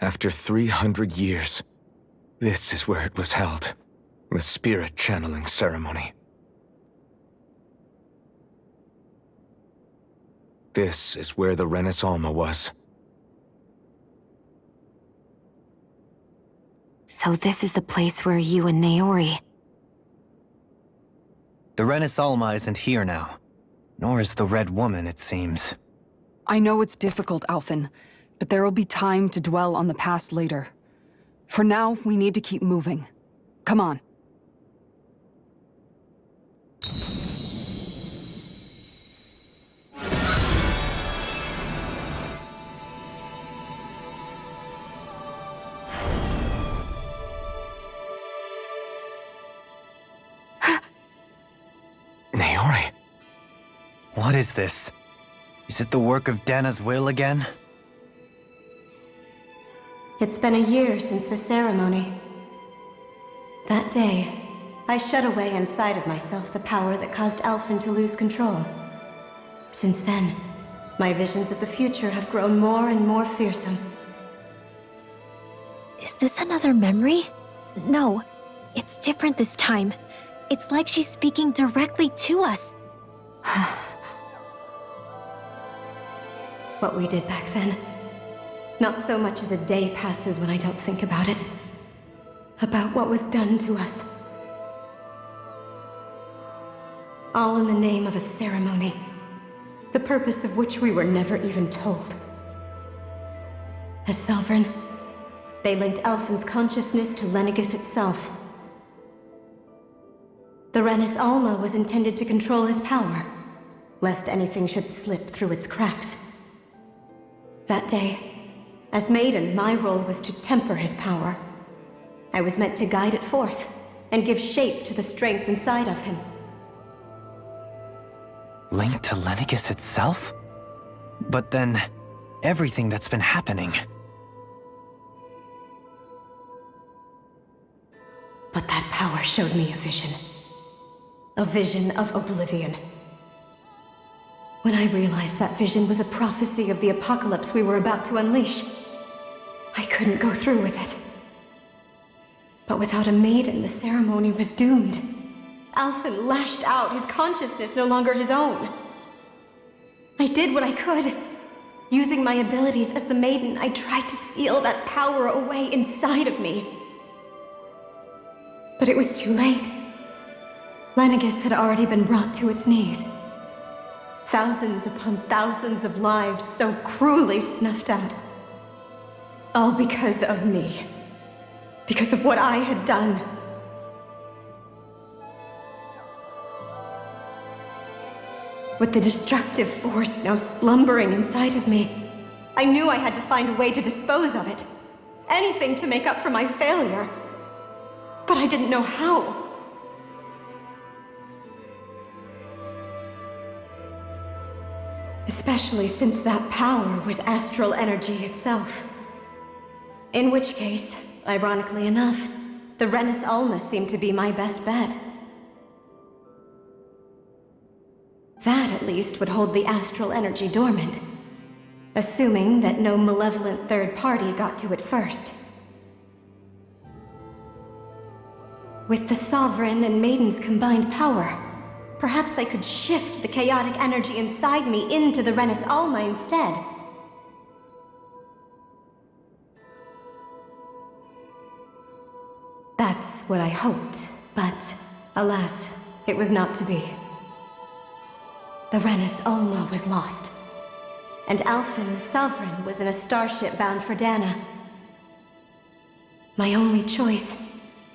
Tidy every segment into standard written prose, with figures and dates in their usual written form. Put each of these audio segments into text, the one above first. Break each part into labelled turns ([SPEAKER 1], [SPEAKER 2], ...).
[SPEAKER 1] After 300 years, this is where it was held. The spirit channeling ceremony. This is where the Renas Alma was.
[SPEAKER 2] So this is the place where you and Naori...
[SPEAKER 3] The Renas Alma isn't here now. Nor is the Red Woman, it seems.
[SPEAKER 4] I know it's difficult, Alphen, but there will be time to dwell on the past later. For now, we need to keep moving. Come on.
[SPEAKER 1] Naori?
[SPEAKER 3] What is this? Is it the work of Dana's will again?
[SPEAKER 5] It's been a year since the ceremony. That day, I shut away inside of myself the power that caused Alphen to lose control. Since then, my visions of the future have grown more and more fearsome.
[SPEAKER 2] Is this another memory? No, it's different this time. It's like she's speaking directly to us.
[SPEAKER 5] What we did back then. Not so much as a day passes when I don't think about it. About what was done to us. All in the name of a ceremony. The purpose of which we were never even told. As Sovereign, they linked Alphen's consciousness to Lenegis itself. The Renas Alma was intended to control his power, lest anything should slip through its cracks. That day, as Maiden, my role was to temper his power. I was meant to guide it forth, and give shape to the strength inside of him.
[SPEAKER 3] Linked to Lenegis itself? But then, everything that's been happening...
[SPEAKER 5] But that power showed me a vision. A vision of oblivion. When I realized that vision was a prophecy of the apocalypse we were about to unleash, I couldn't go through with it. But without a maiden, the ceremony was doomed. Alphen lashed out, his consciousness no longer his own. I did what I could. Using my abilities as the maiden, I tried to seal that power away inside of me. But it was too late. Lenegis had already been brought to its knees. Thousands upon thousands of lives so cruelly snuffed out. All because of me. Because of what I had done. With the destructive force now slumbering inside of me, I knew I had to find a way to dispose of it. Anything to make up for my failure. But I didn't know how. Especially since that power was astral energy itself. In which case, ironically enough, the Renas Alma seemed to be my best bet. That, at least, would hold the astral energy dormant. Assuming that no malevolent third party got to it first. With the Sovereign and Maiden's combined power, perhaps I could shift the chaotic energy inside me into the Renas Alma instead. That's what I hoped, but alas, it was not to be. The Renas Alma was lost, and Alphen, the Sovereign, was in a starship bound for Dana. My only choice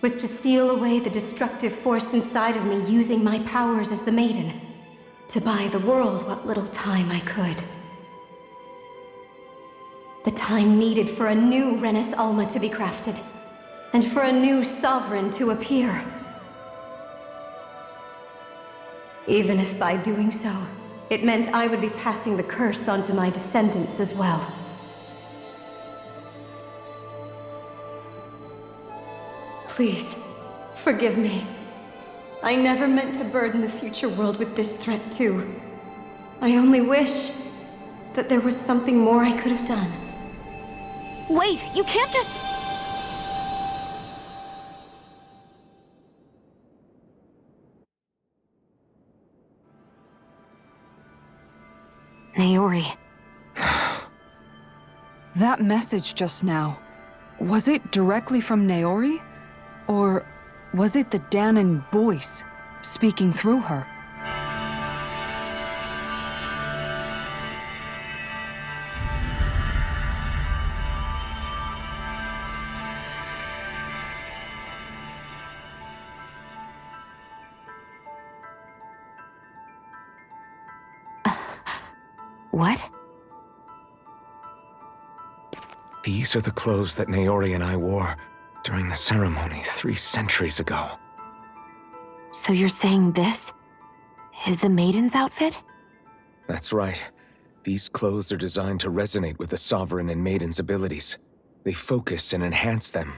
[SPEAKER 5] was to seal away the destructive force inside of me using my powers as the Maiden, to buy the world what little time I could. The time needed for a new Renas Alma to be crafted, and for a new Sovereign to appear. Even if by doing so, it meant I would be passing the curse onto my descendants as well. Please, forgive me. I never meant to burden the future world with this threat too. I only wish that there was something more I could have done.
[SPEAKER 2] Wait, you can't just... Naori.
[SPEAKER 4] That message just now, was it directly from Naori? Or was it the Danon voice speaking through her?
[SPEAKER 2] What?
[SPEAKER 1] These are the clothes that Naori and I wore during the ceremony 3 centuries ago.
[SPEAKER 2] So you're saying this is the maiden's outfit?
[SPEAKER 1] That's right. These clothes are designed to resonate with the Sovereign and Maiden's abilities. They focus and enhance them.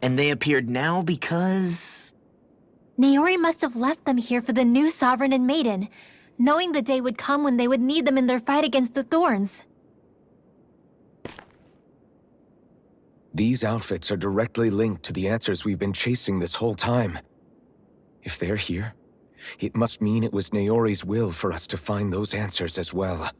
[SPEAKER 6] And they appeared now because...
[SPEAKER 2] Naori must have left them here for the new Sovereign and Maiden, knowing the day would come when they would need them in their fight against the Thorns.
[SPEAKER 1] These outfits are directly linked to the answers we've been chasing this whole time. If they're here, it must mean it was Naori's will for us to find those answers as well.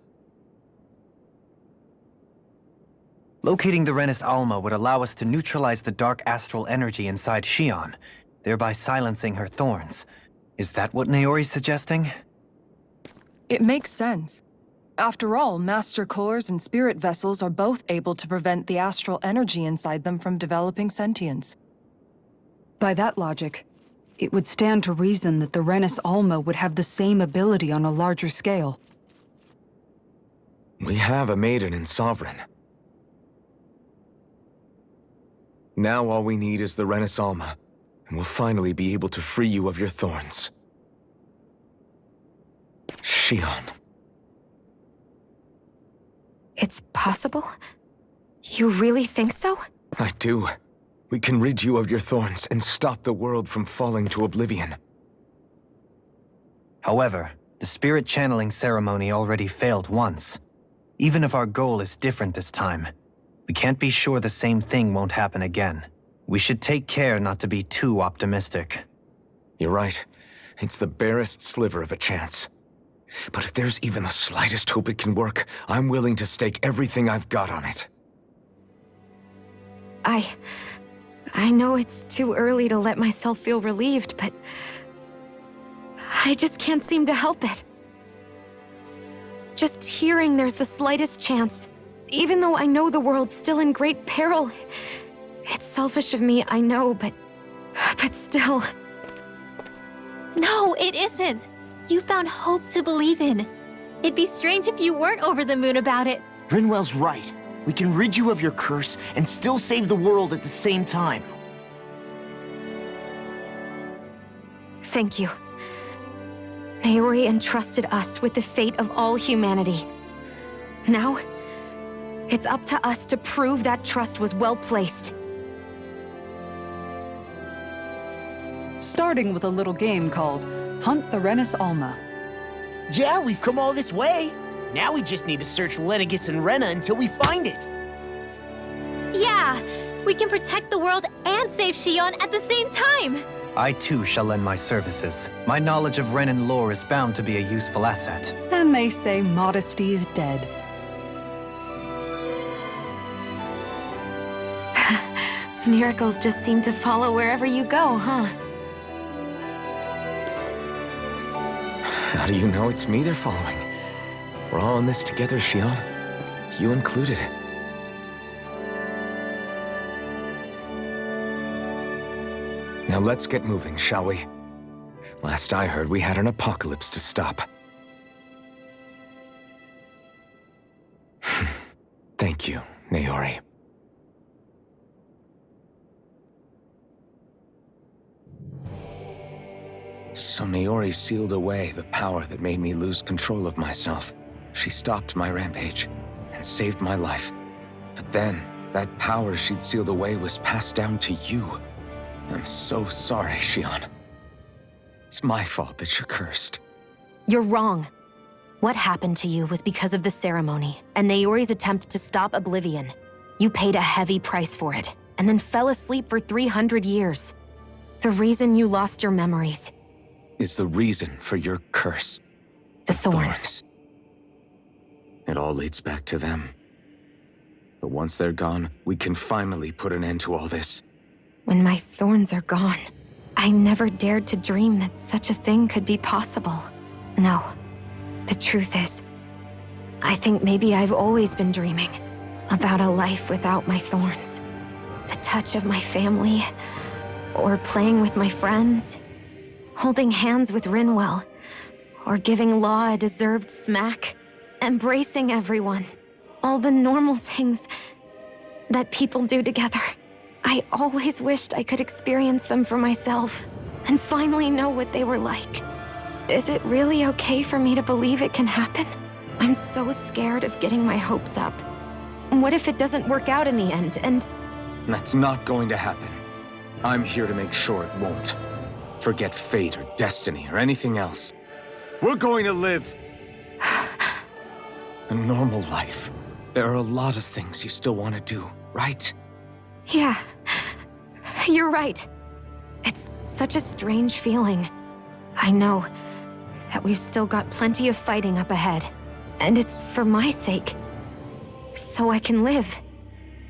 [SPEAKER 3] Locating the Renas Alma would allow us to neutralize the dark astral energy inside Xion, thereby silencing her thorns. Is that what Naori's suggesting?
[SPEAKER 4] It makes sense. After all, Master Cores and Spirit Vessels are both able to prevent the astral energy inside them from developing sentience. By that logic, it would stand to reason that the Renas Alma would have the same ability on a larger scale.
[SPEAKER 1] We have a Maiden and Sovereign. Now all we need is the Renas Alma, and we'll finally be able to free you of your thorns. Xion.
[SPEAKER 2] It's possible? You really think so?
[SPEAKER 1] I do. We can rid you of your thorns and stop the world from falling to oblivion.
[SPEAKER 3] However, the spirit channeling ceremony already failed once. Even if our goal is different this time, we can't be sure the same thing won't happen again. We should take care not to be too optimistic.
[SPEAKER 1] You're right. It's the barest sliver of a chance. But if there's even the slightest hope it can work, I'm willing to stake everything I've got on it.
[SPEAKER 2] I know it's too early to let myself feel relieved, but I just can't seem to help it. Just hearing there's the slightest chance, even though I know the world's still in great peril. It's selfish of me, I know, but still. No, it isn't. You found hope to believe in. It'd be strange if you weren't over the moon about it.
[SPEAKER 6] Grinwell's right. We can rid you of your curse and still save the world at the same time.
[SPEAKER 2] Thank you. Naori entrusted us with the fate of all humanity. Now, it's up to us to prove that trust was well placed.
[SPEAKER 4] Starting with a little game called Hunt the Renas Alma.
[SPEAKER 6] Yeah, we've come all this way. Now we just need to search Lenegis and Rena until we find it.
[SPEAKER 2] Yeah! We can protect the world and save Xion at the same time!
[SPEAKER 3] I too shall lend my services. My knowledge of Renan lore is bound to be a useful asset.
[SPEAKER 4] And they say modesty is dead.
[SPEAKER 2] Miracles just seem to follow wherever you go, huh?
[SPEAKER 1] How do you know it's me they're following? We're all in this together, Xion. You included. Now let's get moving, shall we? Last I heard, we had an apocalypse to stop. Thank you, Naori. So Naori sealed away the power that made me lose control of myself. She stopped my rampage and saved my life. But then, that power she'd sealed away was passed down to you. I'm so sorry, Xion. It's my fault that you're cursed.
[SPEAKER 2] You're wrong. What happened to you was because of the ceremony, and Naori's attempt to stop Oblivion. You paid a heavy price for it, and then fell asleep for 300 years. The reason you lost your memories.
[SPEAKER 1] Is the reason for your curse.
[SPEAKER 2] The thorns.
[SPEAKER 1] It all leads back to them. But once they're gone, we can finally put an end to all this.
[SPEAKER 2] When my thorns are gone, I never dared to dream that such a thing could be possible. No. The truth is, I think maybe I've always been dreaming about a life without my thorns. The touch of my family, or playing with my friends, holding hands with Rinwell, or giving Law a deserved smack, embracing everyone. All the normal things that people do together. I always wished I could experience them for myself, and finally know what they were like. Is it really okay for me to believe it can happen? I'm so scared of getting my hopes up. What if it doesn't work out in the end, and...
[SPEAKER 1] That's not going to happen. I'm here to make sure it won't. Forget fate or destiny or anything else. We're going to live a normal life. There are a lot of things you still want to do, right?
[SPEAKER 2] Yeah, you're right. It's such a strange feeling. I know that we've still got plenty of fighting up ahead, and it's for my sake, so I can live.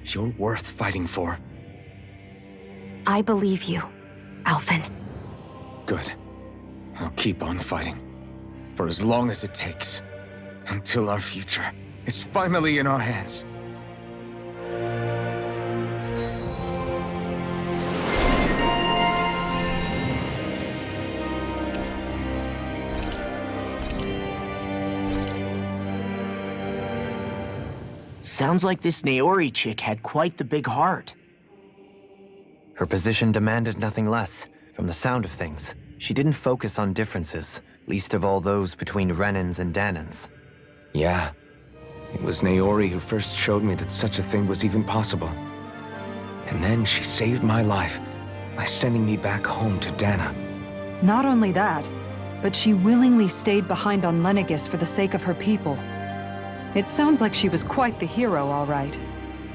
[SPEAKER 1] You're worth fighting for.
[SPEAKER 2] I believe you, Alphen.
[SPEAKER 1] Good. I'll keep on fighting. For as long as it takes. Until our future is finally in our hands.
[SPEAKER 6] Sounds like this Naori chick had quite the big heart.
[SPEAKER 3] Her position demanded nothing less. From the sound of things, she didn't focus on differences, least of all those between Renans and Danans.
[SPEAKER 1] Yeah. It was Naori who first showed me that such a thing was even possible. And then she saved my life by sending me back home to Dana.
[SPEAKER 4] Not only that, but she willingly stayed behind on Lenegis for the sake of her people. It sounds like she was quite the hero, all right.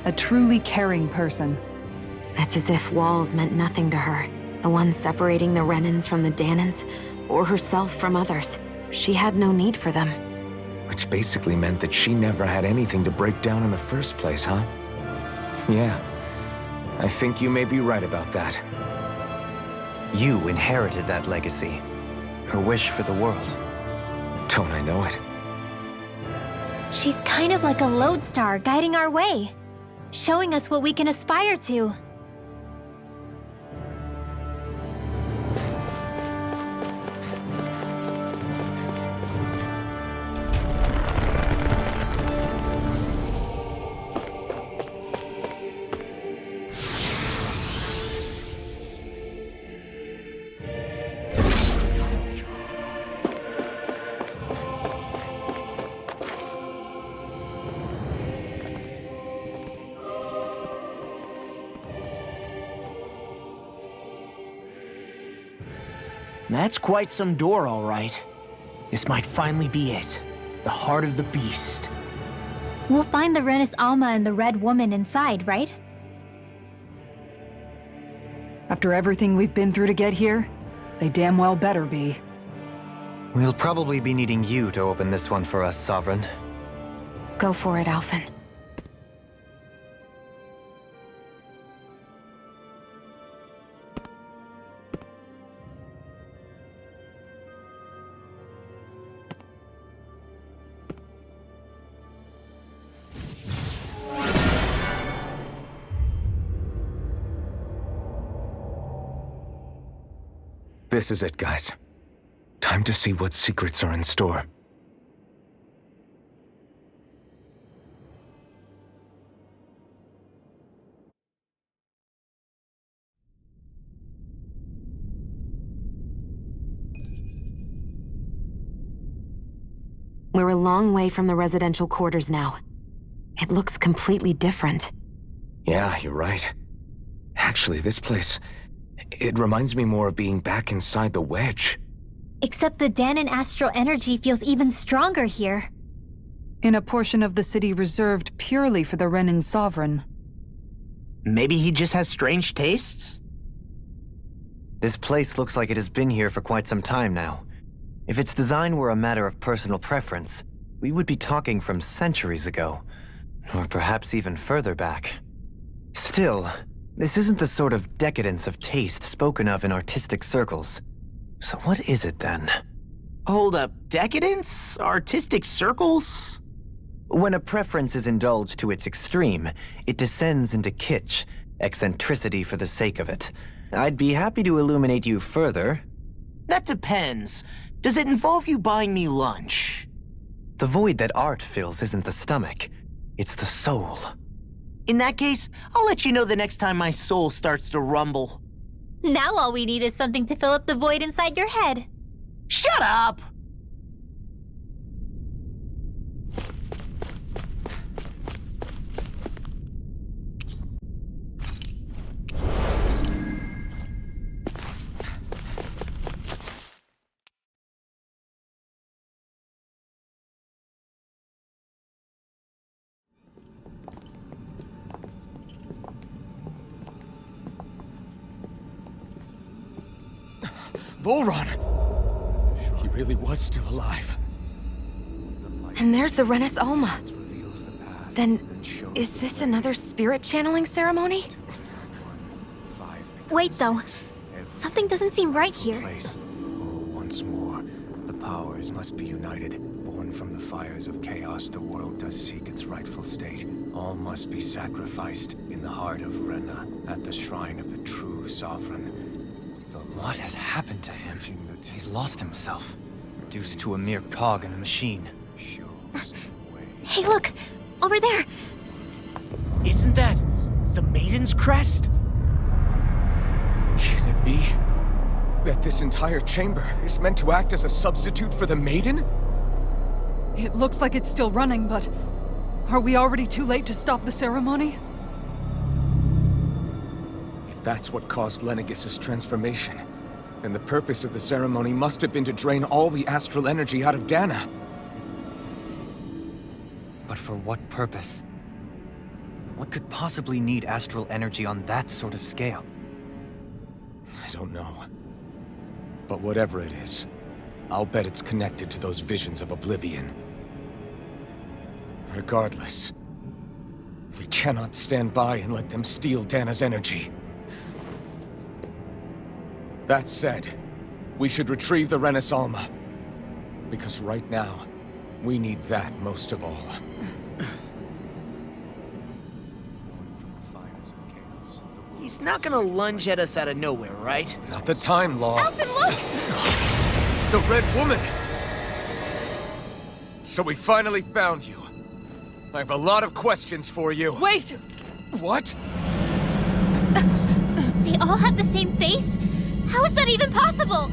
[SPEAKER 4] A truly caring person.
[SPEAKER 2] It's as if walls meant nothing to her. The ones separating the Renans from the Danans, or herself from others. She had no need for them.
[SPEAKER 1] Which basically meant that she never had anything to break down in the first place, huh? Yeah. I think you may be right about that.
[SPEAKER 3] You inherited that legacy. Her wish for the world.
[SPEAKER 1] Don't I know it?
[SPEAKER 7] She's kind of like a lodestar guiding our way, showing us what we can aspire to.
[SPEAKER 6] That's quite some door, all right. This might finally be it. The heart of the beast.
[SPEAKER 7] We'll find the Renas Alma and the Red Woman inside, right?
[SPEAKER 4] After everything we've been through to get here, they damn well better be.
[SPEAKER 3] We'll probably be needing you to open this one for us, Sovereign.
[SPEAKER 2] Go for it, Alphen.
[SPEAKER 1] This is it, guys. Time to see what secrets are in store.
[SPEAKER 2] We're a long way from the residential quarters now. It looks completely different.
[SPEAKER 1] Yeah, you're right. Actually, this place... it reminds me more of being back inside the Wedge.
[SPEAKER 7] Except the Danan astral energy feels even stronger here.
[SPEAKER 4] In a portion of the city reserved purely for the Renan Sovereign.
[SPEAKER 6] Maybe he just has strange tastes?
[SPEAKER 3] This place looks like it has been here for quite some time now. If its design were a matter of personal preference, we would be talking from centuries ago. Or perhaps even further back. Still, this isn't the sort of decadence of taste spoken of in artistic circles. So what is it then?
[SPEAKER 6] Hold up, decadence? Artistic circles?
[SPEAKER 3] When a preference is indulged to its extreme, it descends into kitsch, eccentricity for the sake of it. I'd be happy to illuminate you further.
[SPEAKER 6] That depends. Does it involve you buying me lunch?
[SPEAKER 3] The void that art fills isn't the stomach, it's the soul.
[SPEAKER 6] In that case, I'll let you know the next time my soul starts to rumble.
[SPEAKER 7] Now all we need is something to fill up the void inside your head.
[SPEAKER 6] Shut up!
[SPEAKER 1] Volron! He really was still alive.
[SPEAKER 2] And there's the Renas Alma. Then, is this another spirit channeling ceremony?
[SPEAKER 7] Wait, though. Something doesn't seem right here.
[SPEAKER 8] Once more, the powers must be united. Born from the fires of chaos, the world does seek its rightful state. All must be sacrificed in the heart of Rena, at the shrine of the true sovereign.
[SPEAKER 3] What has happened to him? He's lost himself, reduced to a mere cog in a machine.
[SPEAKER 7] Hey, look! Over there!
[SPEAKER 6] Isn't that the Maiden's crest?
[SPEAKER 1] Can it be that this entire chamber is meant to act as a substitute for the Maiden?
[SPEAKER 4] It looks like it's still running, but are we already too late to stop the ceremony?
[SPEAKER 1] If that's what caused Lenegis' transformation, then the purpose of the ceremony must have been to drain all the astral energy out of Dana.
[SPEAKER 3] But for what purpose? What could possibly need astral energy on that sort of scale?
[SPEAKER 1] I don't know. But whatever it is, I'll bet it's connected to those visions of oblivion. Regardless, we cannot stand by and let them steal Dana's energy. That said, we should retrieve the Renas Alma. Because right now, we need that most of all.
[SPEAKER 6] He's not gonna lunge at us out of nowhere, right?
[SPEAKER 1] Not the time, Law.
[SPEAKER 7] Alphen, look!
[SPEAKER 1] The Red Woman! So we finally found you. I have a lot of questions for you.
[SPEAKER 4] Wait!
[SPEAKER 1] What?
[SPEAKER 7] They all have the same face? How is that even possible?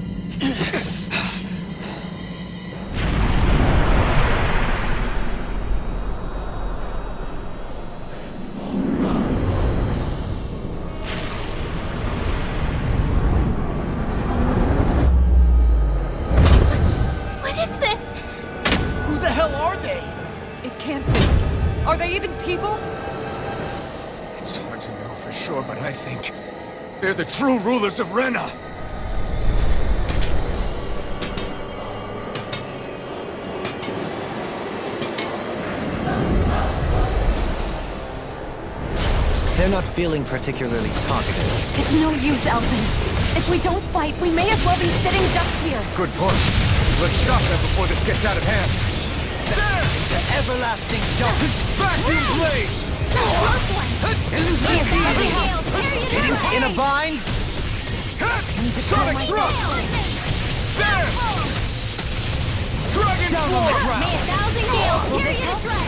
[SPEAKER 7] What is this?
[SPEAKER 6] Who the hell are they?
[SPEAKER 4] It can't be. Are they even people?
[SPEAKER 1] It's hard to know for sure, but I think they're the true rulers of Rena.
[SPEAKER 3] They're not feeling particularly talkative.
[SPEAKER 2] It's no use, Alphen. If we don't fight, we may as well be sitting ducks here.
[SPEAKER 1] Good point. Let's stop them before this gets out of hand.
[SPEAKER 6] There! The everlasting dark!
[SPEAKER 1] Vacuum blade!
[SPEAKER 6] In a bind?
[SPEAKER 1] Sonic thrust! There! Dragon Force!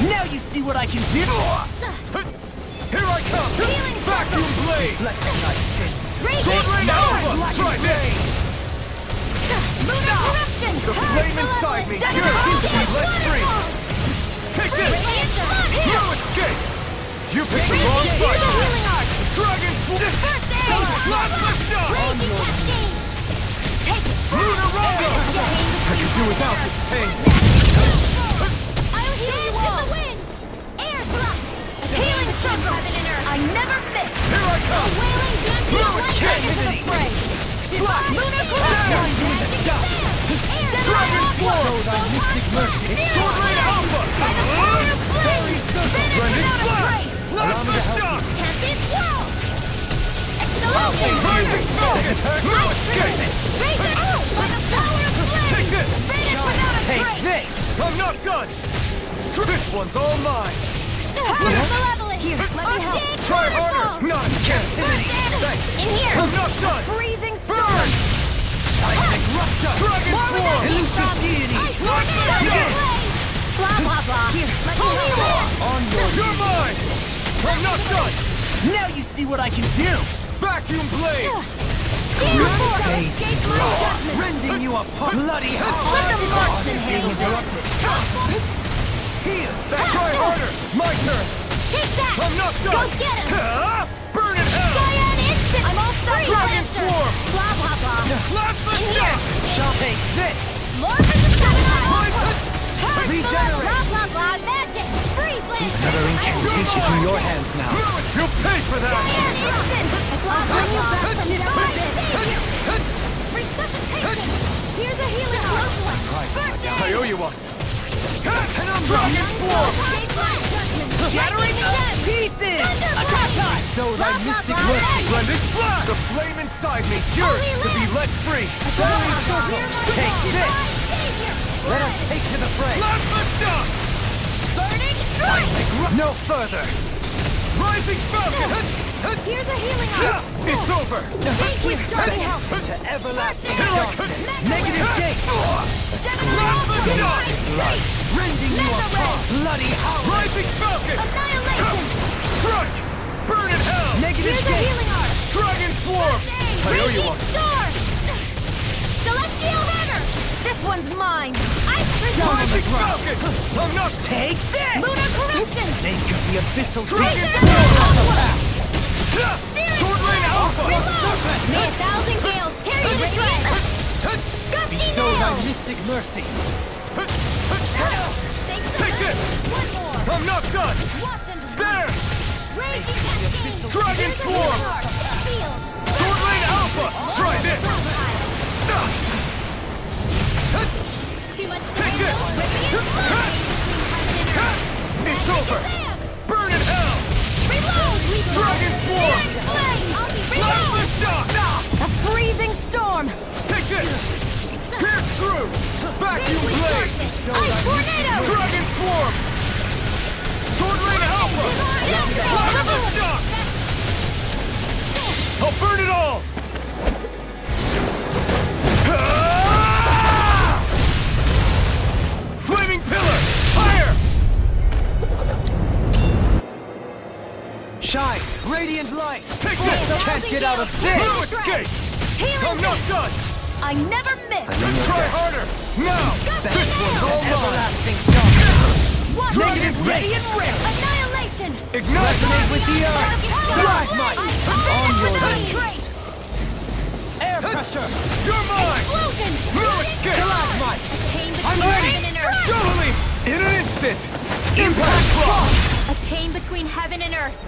[SPEAKER 6] Now you see what I can do!
[SPEAKER 1] Here I come! Vacuum blade! Sword Rain Alpha! Try this! The flame inside me yearns to be let free! Take this! No escape! You picked the wrong fight! Dragon Force! Last lift up! Lunar Rumble! I could do without this pain!
[SPEAKER 7] I'll heal you all! Air thrust! Healing circle!
[SPEAKER 2] I never miss!
[SPEAKER 9] Here I come!
[SPEAKER 7] Wailing Gambit
[SPEAKER 9] Fluid
[SPEAKER 7] right
[SPEAKER 9] kick!
[SPEAKER 7] into the fray!
[SPEAKER 9] Slap!
[SPEAKER 7] Lunar
[SPEAKER 9] Down! Dragon Form!
[SPEAKER 7] Show thy mystic mercy!
[SPEAKER 9] Sword Rain Alpha!
[SPEAKER 7] By the power of flame! Finish
[SPEAKER 9] Blended
[SPEAKER 7] without a
[SPEAKER 9] Blast!
[SPEAKER 7] trace!
[SPEAKER 9] Plasma Shock!
[SPEAKER 7] Tempest Swirl! Explosion!
[SPEAKER 9] Rising Focus! Fluid kick!
[SPEAKER 7] Raise it out! By the power of flame!
[SPEAKER 9] Take this!
[SPEAKER 7] Finish without a trace!
[SPEAKER 9] this! I'm not done! This one's all mine!
[SPEAKER 7] Malevolent! Here, let me help!
[SPEAKER 9] Try harder! Not again! Thanks!
[SPEAKER 7] In here!
[SPEAKER 9] I'm not done!
[SPEAKER 7] Freezing
[SPEAKER 9] Burn!
[SPEAKER 7] storm!
[SPEAKER 9] Seismic Rupture! Dragon Swarm!
[SPEAKER 7] Elusive deity! Blah, blah, blah. Here, let me help!
[SPEAKER 9] On You're mine! I'm not done!
[SPEAKER 6] Now you see what I can do!
[SPEAKER 9] Vacuum Blade!
[SPEAKER 6] Rending you apart! Bloody hell!
[SPEAKER 7] Let the marksman handle this!
[SPEAKER 9] Here! Try harder! My turn!
[SPEAKER 7] Take that!
[SPEAKER 9] I'm not
[SPEAKER 7] Go
[SPEAKER 9] done!
[SPEAKER 7] get him!
[SPEAKER 9] Burn in hell!
[SPEAKER 7] Cyan instant! I'm all free!
[SPEAKER 9] Dragon
[SPEAKER 7] Lancer!
[SPEAKER 9] Swarm!
[SPEAKER 7] Blah, blah, blah.
[SPEAKER 9] Plasma
[SPEAKER 7] In here!
[SPEAKER 9] Shock!
[SPEAKER 6] Shall take this!
[SPEAKER 7] Lord of the
[SPEAKER 9] Mine!
[SPEAKER 7] Heart
[SPEAKER 6] Regenerate.
[SPEAKER 7] blah, blah, blah. Magic! Freeze Lancer!
[SPEAKER 6] Another incantation in your hands now.
[SPEAKER 9] You'll pay for that!
[SPEAKER 7] Cyan instant! Blah, blah, blah. Resuscitation! Here's a healing potion!
[SPEAKER 9] I owe you one! Dragon Swarm!
[SPEAKER 6] Shattering to pieces! Show thy mystic mercy!
[SPEAKER 9] Splendid Blast! The flame inside me yearns to be let free!
[SPEAKER 6] Take this! Let us take to the fray!
[SPEAKER 9] Plasma Shock!
[SPEAKER 7] Burning strike!
[SPEAKER 6] No further!
[SPEAKER 9] Rising Falcon!
[SPEAKER 7] Here's a healing arm!
[SPEAKER 9] It's over!
[SPEAKER 7] Thank you! Starting help!
[SPEAKER 6] To everlasting
[SPEAKER 9] Here I
[SPEAKER 6] darkness!
[SPEAKER 9] come!
[SPEAKER 6] Negative gate!
[SPEAKER 9] Plasma Shock!
[SPEAKER 6] Rending you apart! Bloody hell!
[SPEAKER 9] Rising Falcon!
[SPEAKER 7] Annihilation!
[SPEAKER 9] Crush! Burn in hell!
[SPEAKER 6] Negative
[SPEAKER 7] Here's a
[SPEAKER 6] gate!
[SPEAKER 7] healing arm!
[SPEAKER 9] Dragon Swarm! I owe you one!
[SPEAKER 7] Storm! Celestial Hammer! This one's mine! Ice Crystal!
[SPEAKER 9] Rising Falcon! I'm not...
[SPEAKER 6] Take this!
[SPEAKER 7] Lunar Corruption!
[SPEAKER 6] Think of the abyssal
[SPEAKER 9] Dragon
[SPEAKER 6] gate!
[SPEAKER 9] Swarm! Sword Rain Alpha!
[SPEAKER 7] May 1,000 gales tear you to shreds! Gusty
[SPEAKER 6] Show thy
[SPEAKER 7] Nail!
[SPEAKER 6] mystic mercy!
[SPEAKER 9] Take this!
[SPEAKER 7] One more!
[SPEAKER 9] I'm not done!
[SPEAKER 7] Watch and
[SPEAKER 9] There!
[SPEAKER 7] Raging Cascade!
[SPEAKER 9] Dragon
[SPEAKER 7] Here's a
[SPEAKER 9] Swarm!
[SPEAKER 7] healing arm! Field!
[SPEAKER 9] Sword Rain Alpha! Try this!
[SPEAKER 7] Too much
[SPEAKER 9] Take this! It's over! Burn in hell!
[SPEAKER 7] Reload!
[SPEAKER 9] Dragon Swarm! Plasma
[SPEAKER 7] Reload!
[SPEAKER 9] Shock!
[SPEAKER 2] A freezing storm!
[SPEAKER 9] Take this! Pierce through! Vacuum Blade!
[SPEAKER 7] Ice Tornado!
[SPEAKER 9] Dragon Swarm! Sword Rain Alpha! Plasma Shock! I'll burn it all! Flaming Pillar! Fire!
[SPEAKER 6] Shine! Radiant light!
[SPEAKER 9] Take this!
[SPEAKER 6] Can't get out of this!
[SPEAKER 9] No escape! I'm not done!
[SPEAKER 2] I never miss!
[SPEAKER 9] Try harder! Now! This one's all mine!
[SPEAKER 6] Everlasting darkness!
[SPEAKER 7] Watch
[SPEAKER 6] Negative ready and ready!
[SPEAKER 7] Annihilation!
[SPEAKER 9] Ignite!
[SPEAKER 6] Resonate with the earth! Plasmite! On your
[SPEAKER 7] Trace!
[SPEAKER 6] air pressure!
[SPEAKER 9] You're mine!
[SPEAKER 7] Explosion!
[SPEAKER 9] No escape!
[SPEAKER 6] Plasmite!
[SPEAKER 7] Chain
[SPEAKER 6] I'm
[SPEAKER 7] between
[SPEAKER 6] ready.
[SPEAKER 7] heaven and earth!
[SPEAKER 9] Totally! In an instant! Impact Block!
[SPEAKER 7] A chain between heaven and earth!